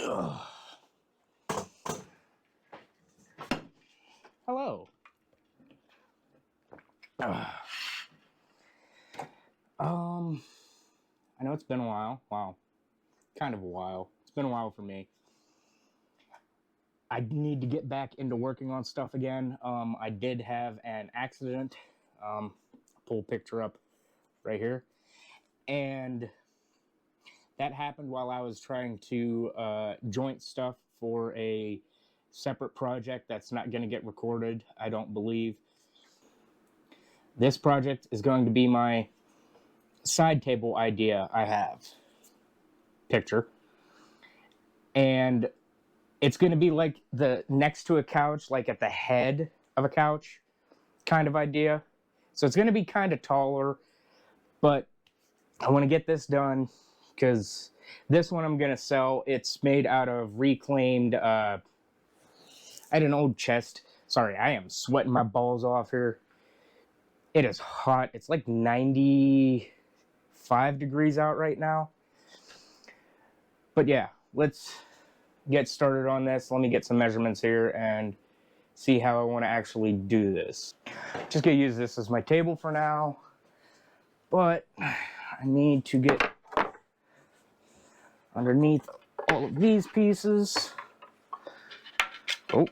Ugh. Hello. Ugh. I know it's been a while. Wow. Kind of a while. It's been a while for me. I need to get back into working on stuff again. I did have an accident. Pull a picture up right here. And that happened while I was trying to joint stuff for a separate project that's not going to get recorded, I don't believe. This project is going to be my side table idea I have. Picture. And it's going to be like the next to a couch, like at the head of a couch kind of idea. So it's going to be kind of taller, but I want to get this done because this one I'm going to sell. It's made out of reclaimed, I had an old chest. Sorry, I am sweating my balls off here. It is hot. It's like 95 degrees out right now. But yeah, let's get started on this. Let me get some measurements here and see how I want to actually do this. Just gonna use this as my table for now, but I need to get underneath all of these pieces. Oh.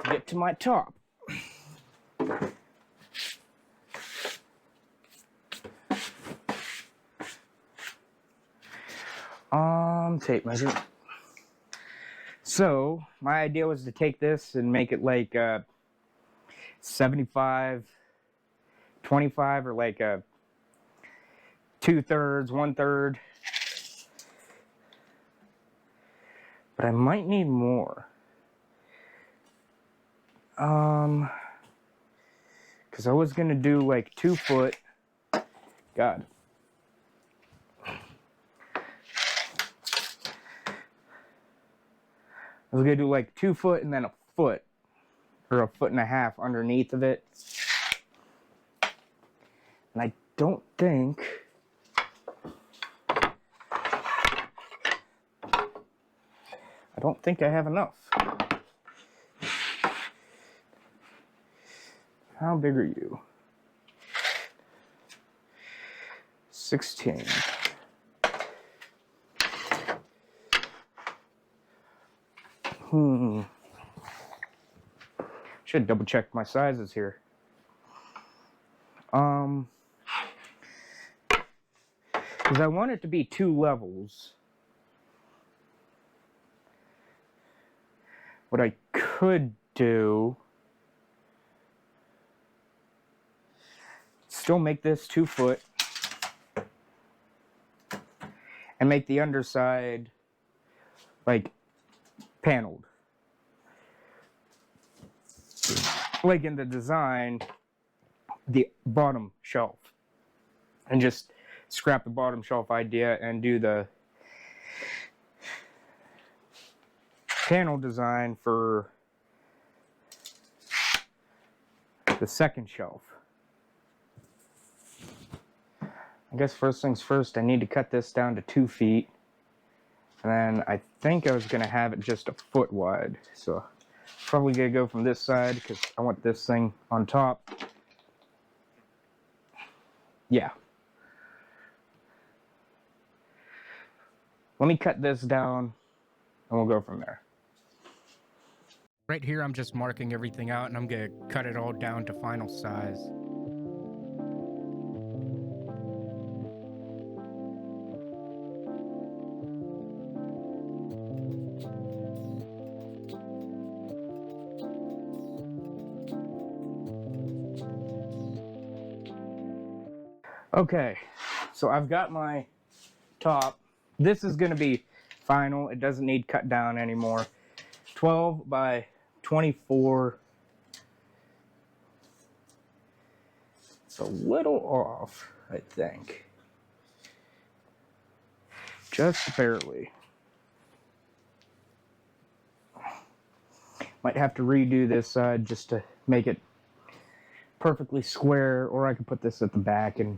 To get to my top. Tape measure. So my idea was to take this and make it like 75, 25, or like a 2/3, 1/3. But I might need more. Because I was gonna do like 2 foot. God. I was gonna do like 2 foot and then a foot, or a foot and a half underneath of it. And I don't think I have enough. How big are you? 16. Should double check my sizes here. Because I want it to be 2 levels. What I could do, still make this 2 foot and make the underside like paneled. Like in the design, the bottom shelf. And just scrap the bottom shelf idea and do the panel design for the second shelf. I guess first things first, I need to cut this down to 2 feet. And then I think I was going to have it just a foot wide. So probably going to go from this side because I want this thing on top. Yeah. Let me cut this down and we'll go from there. Right here, I'm just marking everything out and I'm going to cut it all down to final size. Okay, so I've got my top. This is going to be final. It doesn't need cut down anymore. 12 by 24. It's a little off, I think. Just barely. Might have to redo this side just to make it perfectly square, or I could put this at the back, and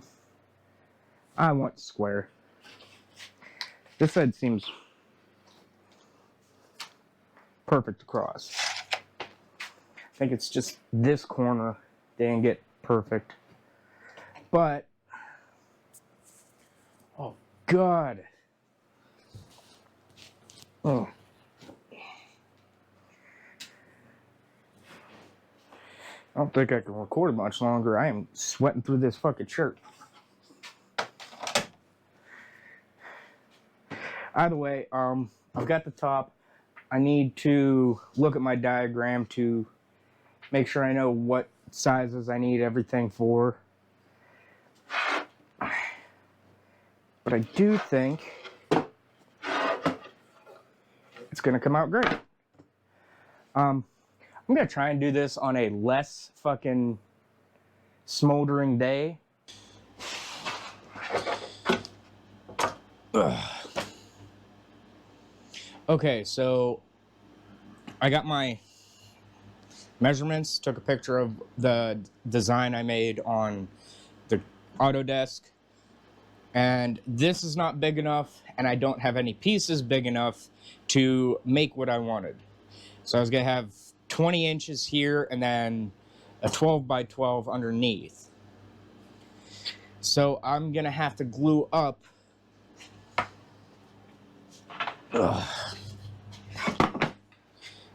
I want square. This side seems perfect across. I think it's just this corner didn't get perfect. But, oh God. Oh. I don't think I can record much longer. I am sweating through this fucking shirt. Either way, I've got the top. I need to look at my diagram to make sure I know what sizes I need everything for. But I do think it's going to come out great. I'm going to try and do this on a less fucking smoldering day. Ugh. Okay, so I got my measurements, took a picture of the design I made on the Autodesk, and this is not big enough, and I don't have any pieces big enough to make what I wanted. So I was going to have 20 inches here and then a 12 by 12 underneath. So I'm going to have to glue up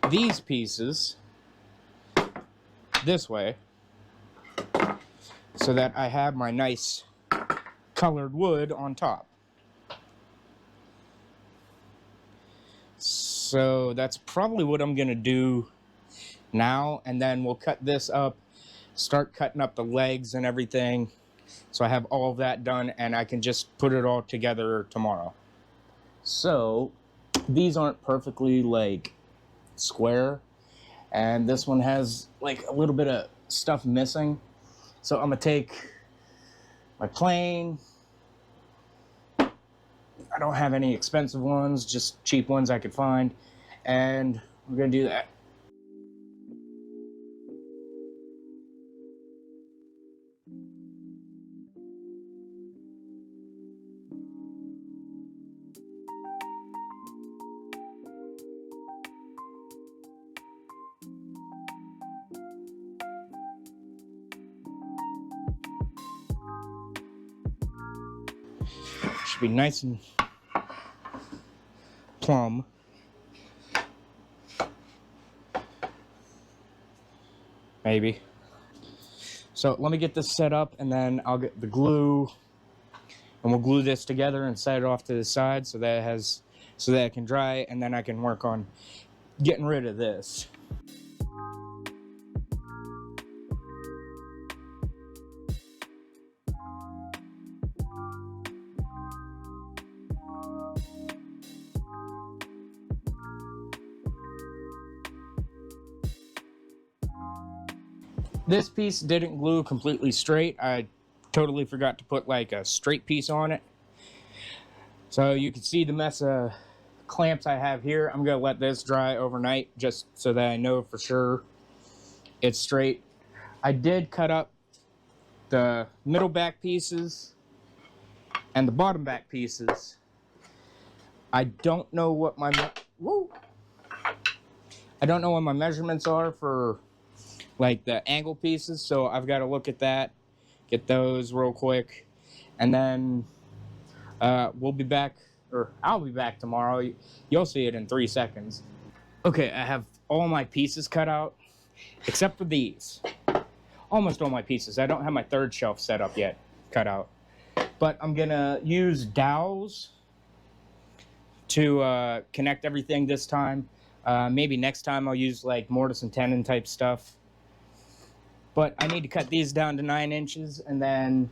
these pieces this way so that I have my nice colored wood on top. So that's probably what I'm gonna do now, and then we'll cut this up, start cutting up the legs and everything, so I have all of that done and I can just put it all together tomorrow. So these aren't perfectly like square, and this one has like a little bit of stuff missing, so I'm gonna take my plane. I don't have any expensive ones, just cheap ones I could find, and we're gonna do that. Should be nice and plumb. Maybe. So let me get this set up, and then I'll get the glue, and we'll glue this together and set it off to the side so that it can dry, and then I can work on getting rid of this. This piece didn't glue completely straight. I totally forgot to put like a straight piece on it. So you can see the mess of clamps I have here. I'm gonna let this dry overnight just so that I know for sure it's straight. I did cut up the middle back pieces and the bottom back pieces. I don't know what my measurements are for like the angle pieces, so I've got to look at that, get those real quick, and then we'll be back, or I'll be back tomorrow. You'll see it in 3 seconds. Okay, I have all my pieces cut out, except for these. Almost all my pieces. I don't have my third shelf set up yet, cut out. But I'm gonna use dowels to connect everything this time. Maybe next time I'll use like mortise and tenon type stuff. But I need to cut these down to 9 inches, and then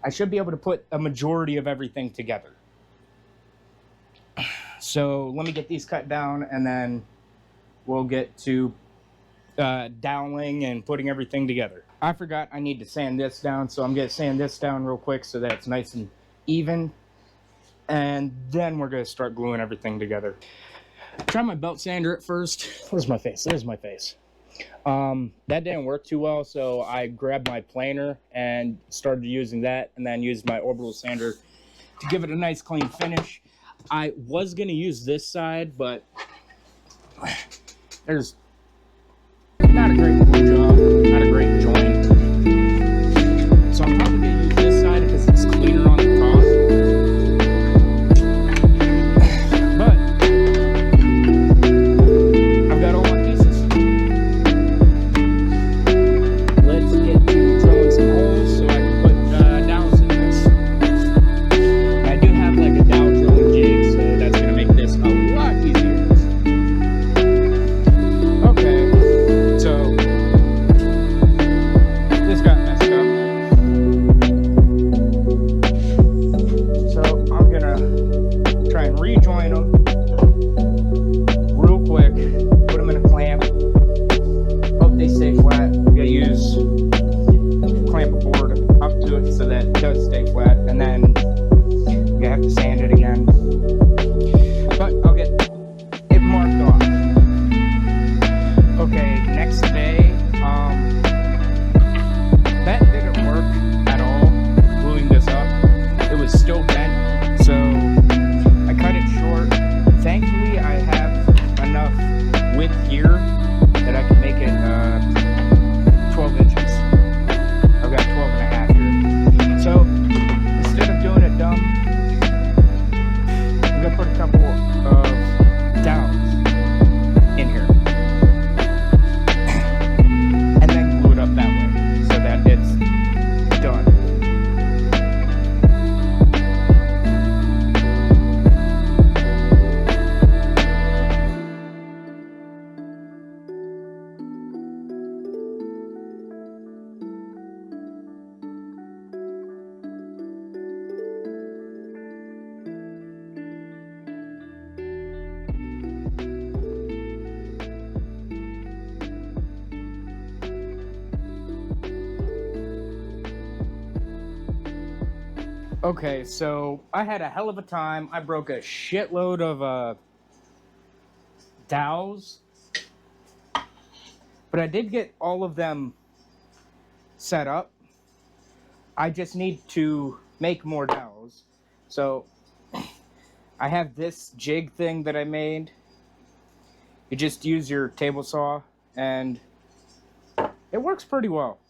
I should be able to put a majority of everything together. So let me get these cut down, and then we'll get to doweling and putting everything together. I forgot I need to sand this down, so I'm going to sand this down real quick so that it's nice and even. And then we're going to start gluing everything together. Tried my belt sander at first. Where's my face? There's my face. That didn't work too well, so I grabbed my planer and started using that, and then used my orbital sander to give it a nice clean finish. I was going to use this side, but there's not a great glue job, not a great joint. So I'm probably going to use this side because it's cleaner on the top. But I've got all my pieces. Let's get to drilling some holes so I can put dowels in this. And I do have like a dowel drilling jig, so that's going to make this a lot easier. Okay, so this got messed up. So I'm gonna try and rejoin them real quick, put them in a clamp, hope they stay flat. I'm gonna use clamp a board up to it so that it does stay flat, and then I'm gonna have to sand it again. But I'll get it marked off. Okay, next day, that didn't work at all, gluing this up. It was still bent, so I cut it short. Thankfully, I have enough width here that I can make it 12 inches. I've got 12 and a half here. So, instead of doing it dumb, I'm gonna put a couple of dowels in here. And then glue it up that way so that it's done. Okay, so I had a hell of a time. I broke a shitload of dowels, but I did get all of them set up. I just need to make more dowels. So I have this jig thing that I made. You just use your table saw and it works pretty well.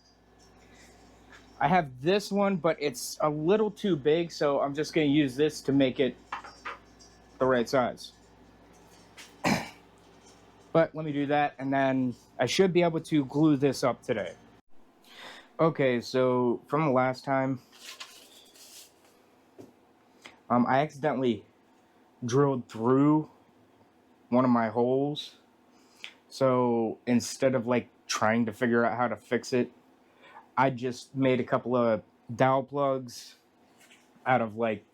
I have this one, but it's a little too big, so I'm just going to use this to make it the right size. But let me do that, and then I should be able to glue this up today. Okay, so from the last time, I accidentally drilled through one of my holes. So instead of like trying to figure out how to fix it, I just made a couple of dowel plugs out of like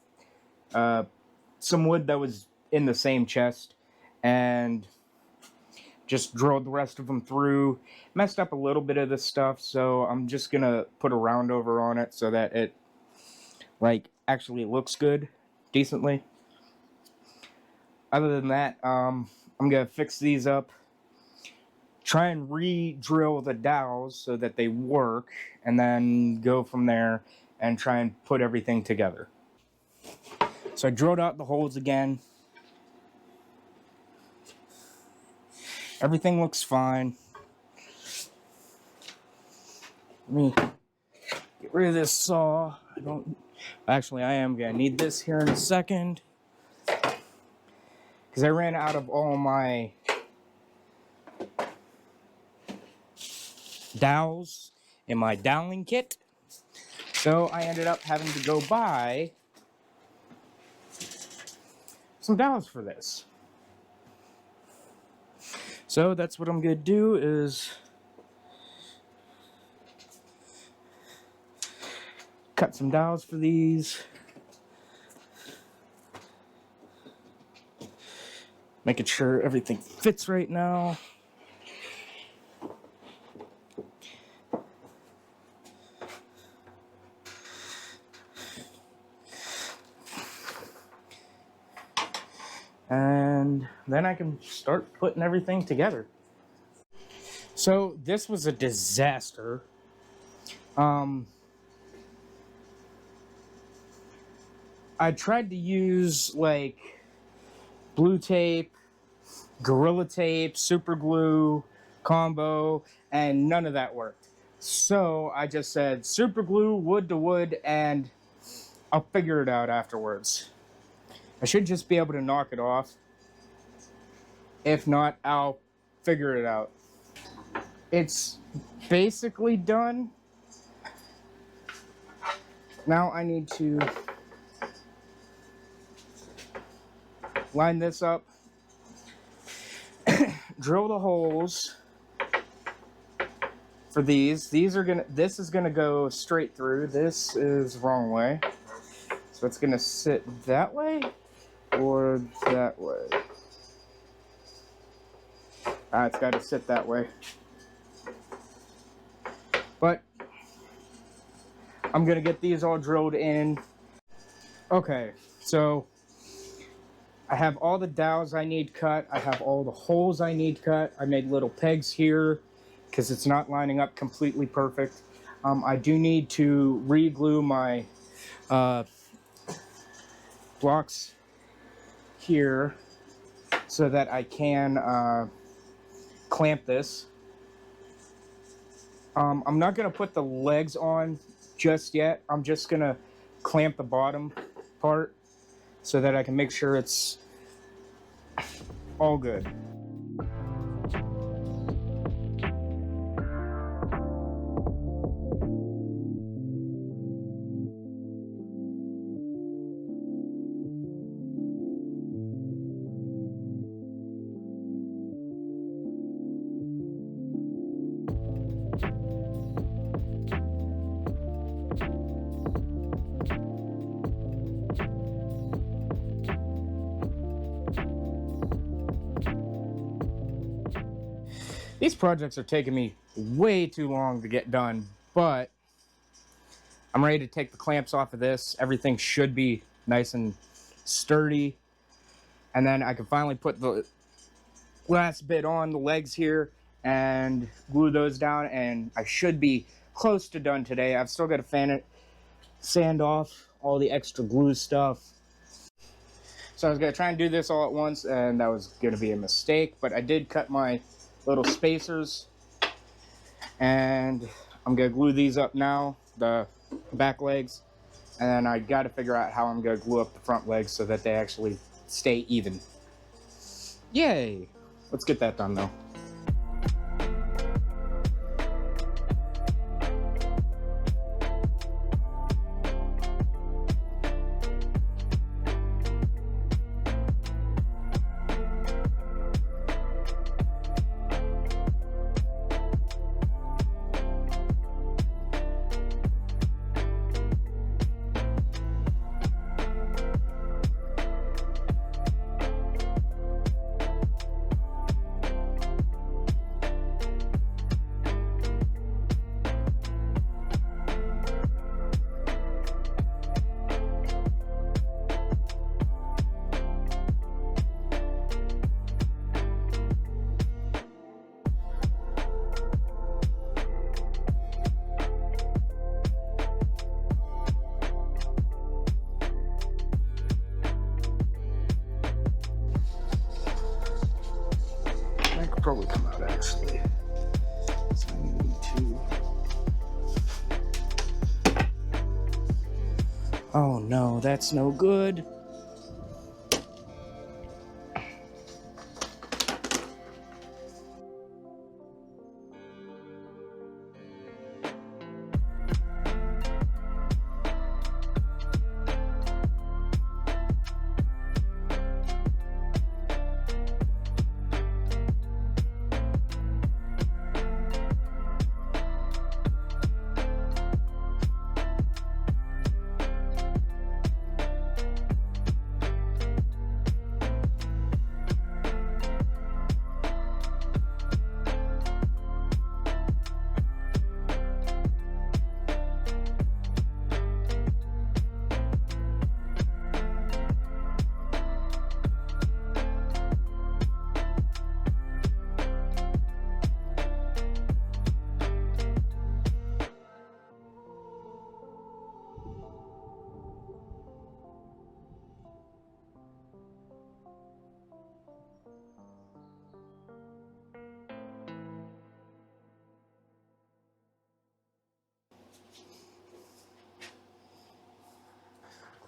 some wood that was in the same chest and just drilled the rest of them through. Messed up a little bit of this stuff, so I'm just gonna put a round over on it so that it like actually looks good, decently. Other than that, I'm gonna fix these up, try and re-drill the dowels so that they work, and then go from there and try and put everything together. So I drilled out the holes again. Everything looks fine. Let me get rid of this saw. Actually, I am gonna need this here in a second, because I ran out of all my dowels in my doweling kit. So I ended up having to go buy some dowels for this. So that's what I'm gonna do, is cut some dowels for these. Making sure everything fits right now. And and then I can start putting everything together. So this was a disaster. I tried to use like blue tape, Gorilla Tape, super glue combo, and none of that worked. So I just said super glue, wood to wood, and I'll figure it out afterwards. I should just be able to knock it off. If not, I'll figure it out. It's basically done. Now I need to line this up, drill the holes for these. This is gonna go straight through. This is the wrong way. So it's gonna sit that way or that way. It's gotta sit that way. But I'm gonna get these all drilled in. Okay, so I have all the dowels I need cut. I have all the holes I need cut. I made little pegs here because it's not lining up completely perfect. I do need to re-glue my blocks here so that I can clamp this. I'm not going to put the legs on just yet. I'm just going to clamp the bottom part so that I can make sure it's all good. These projects are taking me way too long to get done, but I'm ready to take the clamps off of this. Everything should be nice and sturdy. And then I can finally put the last bit on the legs here and glue those down, and I should be close to done today. I've still got to sand off all the extra glue stuff. So I was going to try and do this all at once, and that was going to be a mistake, but I did cut my little spacers, and I'm gonna glue these up now, the back legs, and then I got to figure out how I'm gonna glue up the front legs so that they actually stay even. Yay! Let's get that done though. Probably come out actually. So I need to. Oh no, that's no good.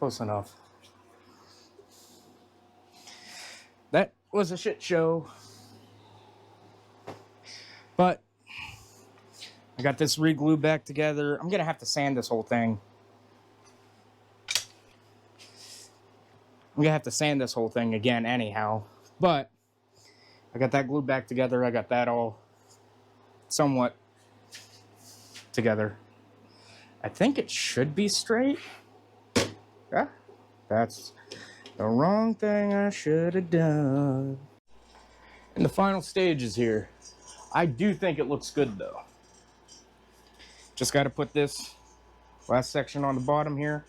Close enough. That was a shit show. But I got this re-glued back together. I'm gonna have to sand this whole thing. I'm gonna have to sand this whole thing again anyhow. But I got that glued back together. I got that all somewhat together. I think it should be straight. Yeah, that's the wrong thing I should have done. And the final stage is here. I do think it looks good though. Just got to put this last section on the bottom here.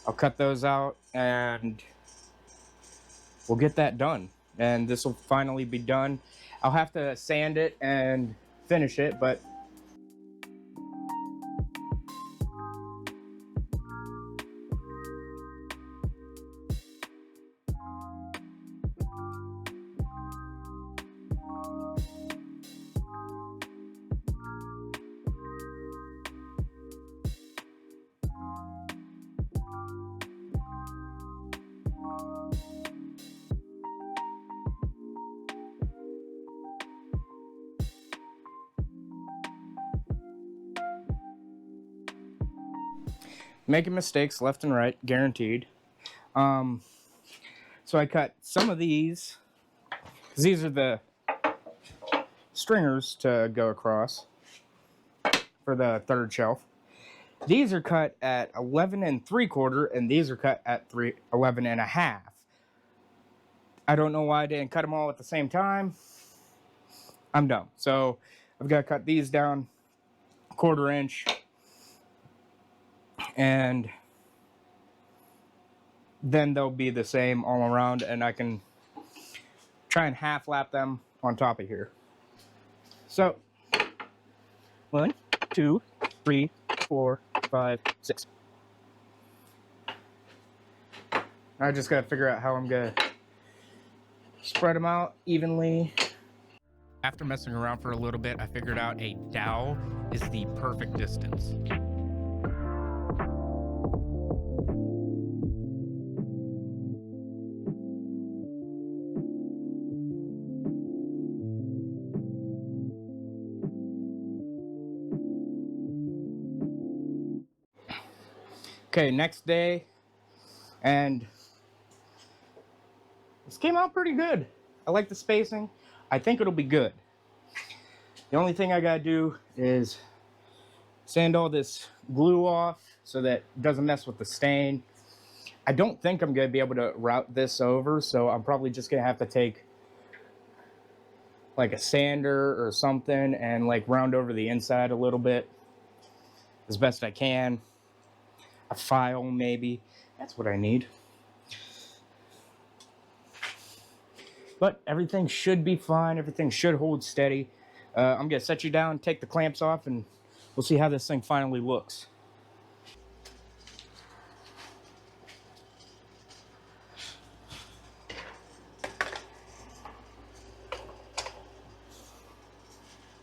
I'll cut those out and we'll get that done. And this will finally be done. I'll have to sand it and finish it, but making mistakes left and right, guaranteed. So I cut some of these, because these are the stringers to go across for the third shelf. These are cut at 11 3/4, and these are cut at 11 1/2. I don't know why I didn't cut them all at the same time. I'm dumb. So I've got to cut these down 1/4 inch. And then they'll be the same all around, and I can try and half lap them on top of here. So 1, 2, 3, 4, 5, 6. I just gotta figure out how I'm gonna spread them out evenly. After messing around for a little bit, I figured out a dowel is the perfect distance. Okay, next day, and this came out pretty good. I like the spacing. I think it'll be good. The only thing I gotta do is sand all this glue off so that it doesn't mess with the stain. I don't think I'm gonna be able to route this over, so I'm probably just gonna have to take like a sander or something and like round over the inside a little bit as best I can. A file maybe, that's what I need. But everything should be fine, everything should hold steady. I'm gonna set you down, take the clamps off, and we'll see how this thing finally looks.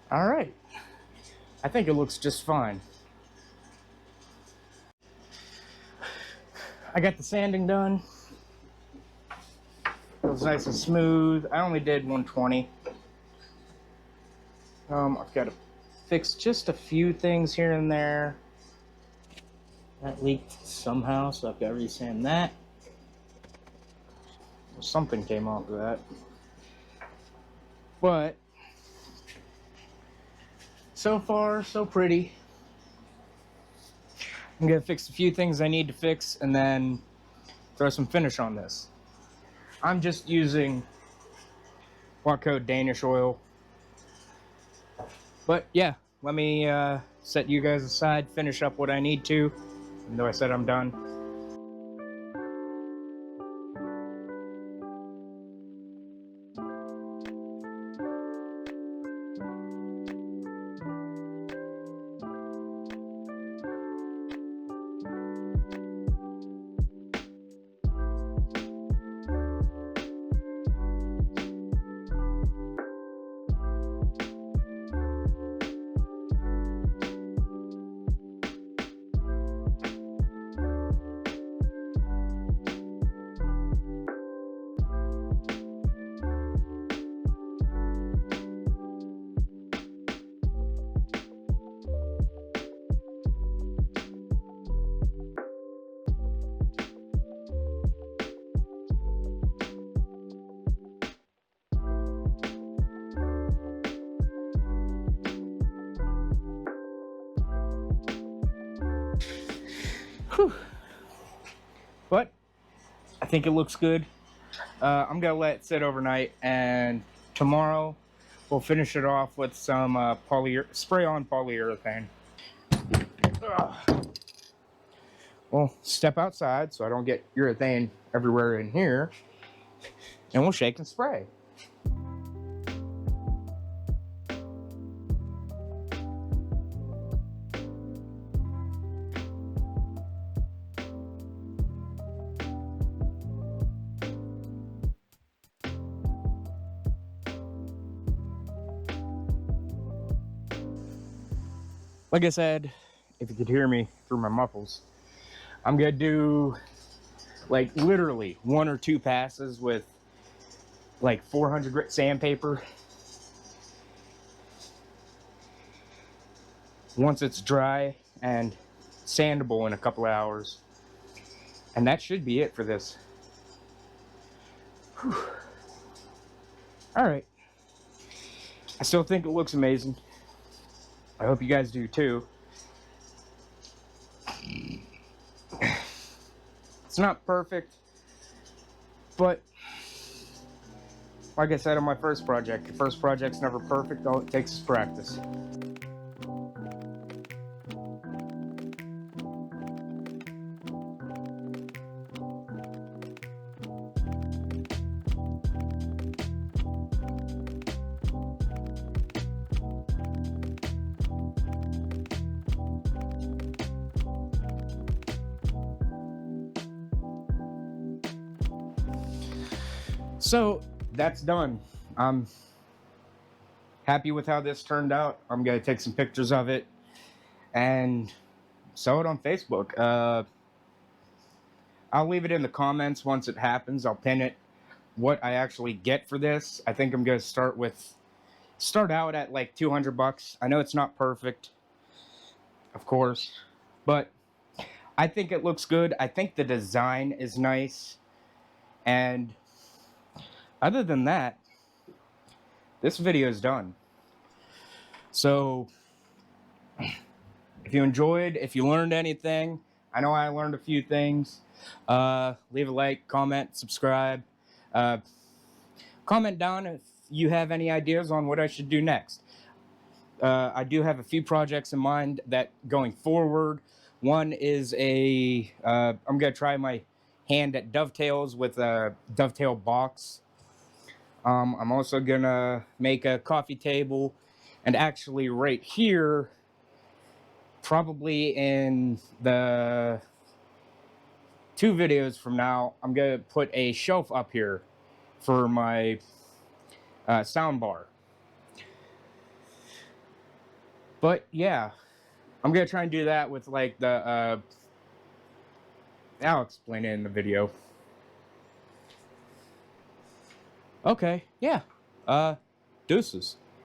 All right, I think it looks just fine. I got the sanding done. It was nice and smooth. I only did 120. I've got to fix just a few things here and there. That leaked somehow, so I've got to resand that. Something came off of that. But so far, so pretty. I'm gonna fix a few things I need to fix and then throw some finish on this. I'm just using Wattco Danish oil. But yeah, let me set you guys aside, finish up what I need to, even though I said I'm done. Whew. But I think it looks good. I'm gonna let it sit overnight, and tomorrow we'll finish it off with some spray-on polyurethane. We'll step outside so I don't get urethane everywhere in here, and we'll shake and spray. Like I said, if you could hear me through my muffles, I'm gonna do like literally 1 or 2 passes with like 400 grit sandpaper. Once it's dry and sandable in a couple of hours. And that should be it for this. Whew. All right. I still think it looks amazing. I hope you guys do too. It's not perfect, but like I said on my first project's never perfect. All it takes is practice. So that's done. I'm happy with how this turned out. I'm gonna take some pictures of it and sell it on Facebook. I'll leave it in the comments once it happens. I'll pin it what I actually get for this. I think I'm gonna start out at like $200. I know it's not perfect, of course, but I think it looks good. I think the design is nice, and other than that, this video is done. So if you enjoyed, if you learned anything, I know I learned a few things. Leave a like, comment, subscribe. Comment down if you have any ideas on what I should do next. I do have a few projects in mind that going forward. One is I'm gonna try my hand at dovetails with a dovetail box. I'm also gonna make a coffee table, and actually right here, probably in the 2 videos from now, I'm gonna put a shelf up here for my sound bar. But yeah, I'm gonna try and do that with like the I'll explain it in the video. Okay, yeah. Deuces.